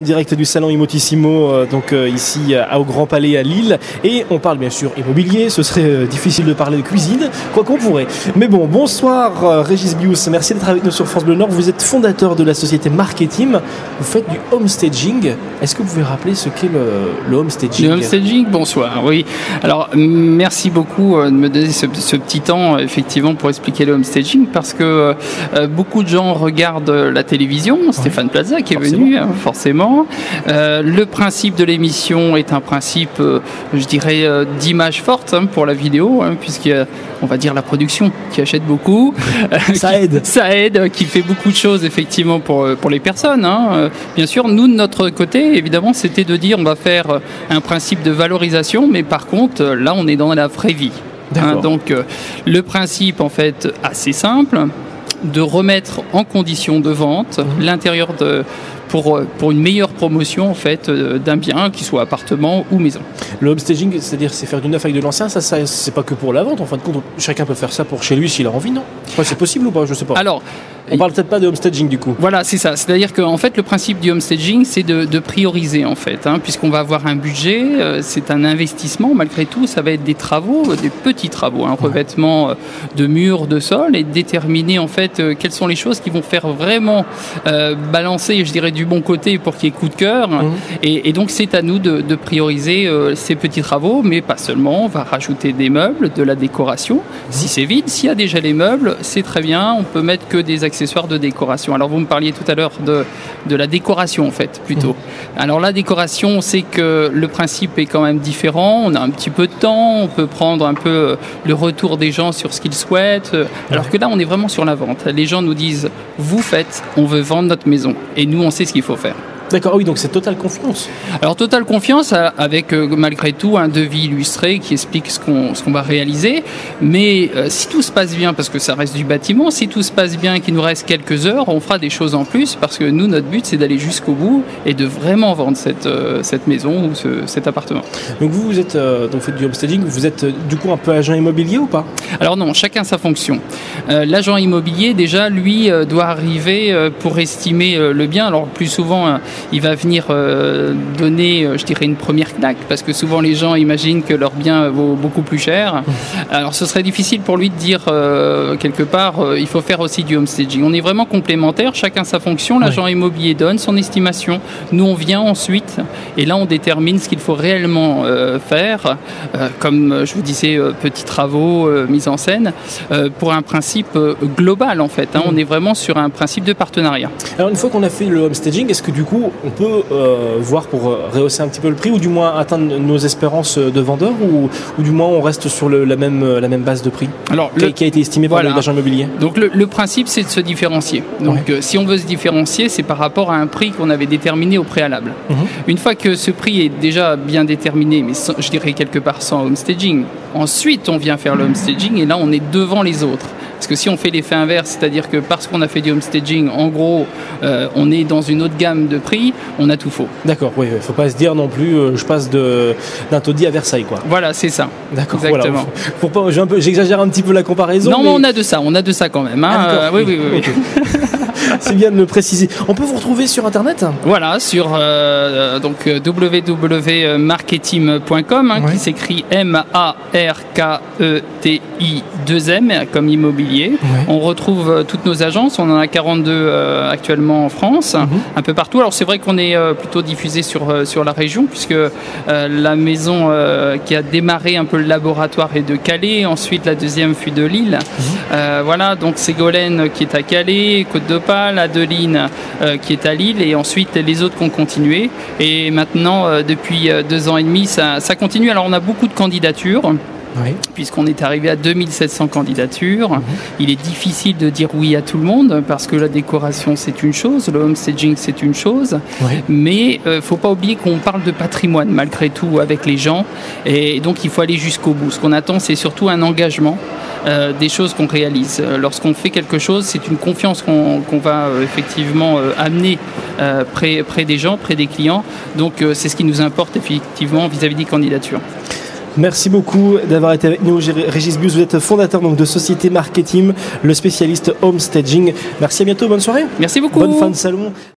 Direct du salon Imotissimo, ici au Grand Palais à Lille, et on parle bien sûr immobilier. Ce serait difficile de parler de cuisine, quoi qu'on pourrait. Mais bon, bonsoir Régis Bius, merci d'être avec nous sur France Bleu Nord. Vous êtes fondateur de la société Marketim, vous faites du homestaging. Est-ce que vous pouvez rappeler ce qu'est le homestaging? Le homestaging, bonsoir, oui. Alors, merci beaucoup de me donner ce petit temps, effectivement, pour expliquer le homestaging, parce que beaucoup de gens regardent la télévision, Stéphane Plaza qui est venu, forcément. Le principe de l'émission est un principe, je dirais, d'image forte pour la vidéo, puisqu'il y a, on va dire, la production qui achète beaucoup. Ça aide. Ça aide, qui fait beaucoup de choses, effectivement, pour les personnes. Bien sûr, nous, de notre côté, évidemment, c'était de dire on va faire un principe de valorisation, mais par contre, là, on est dans la vraie vie. Donc, le principe, en fait, assez simple, de remettre en condition de vente l'intérieur pour une meilleure promotion en fait d'un bien, qu'il soit appartement ou maison. Le homestaging, c'est-à-dire c'est faire du neuf avec de l'ancien, ça c'est pas que pour la vente en fin de compte, chacun peut faire ça pour chez lui s'il a envie, non? C'est possible ou pas? Je sais pas. Alors, on parle peut-être pas de homestaging du coup. Voilà, c'est ça. C'est-à-dire qu'en fait, le principe du homestaging, c'est de prioriser en fait, puisqu'on va avoir un budget, c'est un investissement. Malgré tout, ça va être des travaux, des petits travaux, revêtement de murs, de sol, et déterminer en fait quelles sont les choses qui vont faire vraiment balancer, je dirais, du bon côté pour qu'il y ait coup de cœur. Et donc, c'est à nous de prioriser ces petits travaux, mais pas seulement. On va rajouter des meubles, de la décoration. Si c'est vide, s'il y a déjà les meubles, c'est très bien. On peut mettre que des accessoires de décoration. Alors vous me parliez tout à l'heure de la décoration en fait plutôt. Alors la décoration, on sait que le principe est quand même différent, on a un petit peu de temps, on peut prendre un peu le retour des gens sur ce qu'ils souhaitent, alors que là on est vraiment sur la vente. Les gens nous disent vous faites, on veut vendre notre maison et nous on sait ce qu'il faut faire. D'accord, oui, donc c'est totale confiance. Alors totale confiance avec malgré tout un devis illustré qui explique ce qu'on va réaliser. Mais si tout se passe bien, parce que ça reste du bâtiment, si tout se passe bien et qu'il nous reste quelques heures, on fera des choses en plus parce que nous, notre but, c'est d'aller jusqu'au bout et de vraiment vendre cette maison ou cet appartement. Donc vous êtes, donc faites du homestaging, vous êtes du coup un peu agent immobilier ou pas? Alors non, chacun sa fonction. L'agent immobilier, déjà, lui, doit arriver pour estimer le bien. Alors plus souvent, il va venir donner, je dirais, une première claque, parce que souvent les gens imaginent que leur bien vaut beaucoup plus cher. Alors ce serait difficile pour lui de dire quelque part, il faut faire aussi du homestaging. On est vraiment complémentaires, chacun sa fonction. L'agent immobilier donne son estimation, nous on vient ensuite, et là on détermine ce qu'il faut réellement faire, comme je vous disais, petits travaux, mise en scène, pour un principe global en fait. On est vraiment sur un principe de partenariat. Alors une fois qu'on a fait le homestaging, est-ce que du coup on peut voir pour rehausser un petit peu le prix, ou du moins atteindre nos espérances de vendeurs, ou du moins on reste sur la même base de prix qui a été estimée par l'agent immobilier? Donc le principe, c'est de se différencier. Donc si on veut se différencier, c'est par rapport à un prix qu'on avait déterminé au préalable. Une fois que ce prix est déjà bien déterminé, mais je dirais quelque part sans homestaging, ensuite on vient faire le homestaging et là on est devant les autres. Parce que si on fait l'effet inverse, c'est-à-dire que parce qu'on a fait du homestaging, en gros, on est dans une autre gamme de prix, on a tout faux. D'accord, oui, il ne faut pas se dire non plus, je passe d'un taudis à Versailles, quoi. Voilà, c'est ça. D'accord, exactement. Voilà. J'exagère un petit peu la comparaison. Non, mais on a de ça quand même. Oui. Okay. C'est bien de le préciser. On peut vous retrouver sur Internet? Voilà, sur www.marketim.com, qui s'écrit MARKETI2M, comme immobilier. On retrouve toutes nos agences. On en a 42 actuellement en France, un peu partout. Alors c'est vrai qu'on est plutôt diffusé sur la région, puisque la maison qui a démarré un peu le laboratoire est de Calais. Ensuite, la deuxième fut de Lille. Voilà, donc Ségolène qui est à Calais, Côte d'Opale, Adeline qui est à Lille, et ensuite les autres qui ont continué. Et maintenant, depuis 2 ans et demi, ça continue. Alors on a beaucoup de candidatures. Puisqu'on est arrivé à 2700 candidatures. Il est difficile de dire oui à tout le monde, parce que la décoration c'est une chose, le homestaging c'est une chose, mais il ne faut pas oublier qu'on parle de patrimoine malgré tout avec les gens, et donc il faut aller jusqu'au bout. Ce qu'on attend, c'est surtout un engagement, des choses qu'on réalise. Lorsqu'on fait quelque chose, c'est une confiance qu'on va effectivement amener près des gens, près des clients. Donc c'est ce qui nous importe effectivement vis-à-vis des candidatures. Merci beaucoup d'avoir été avec nous, Régis Bius. Vous êtes fondateur de Société Marketim, le spécialiste homestaging. Merci, à bientôt, bonne soirée. Merci beaucoup. Bonne fin de salon.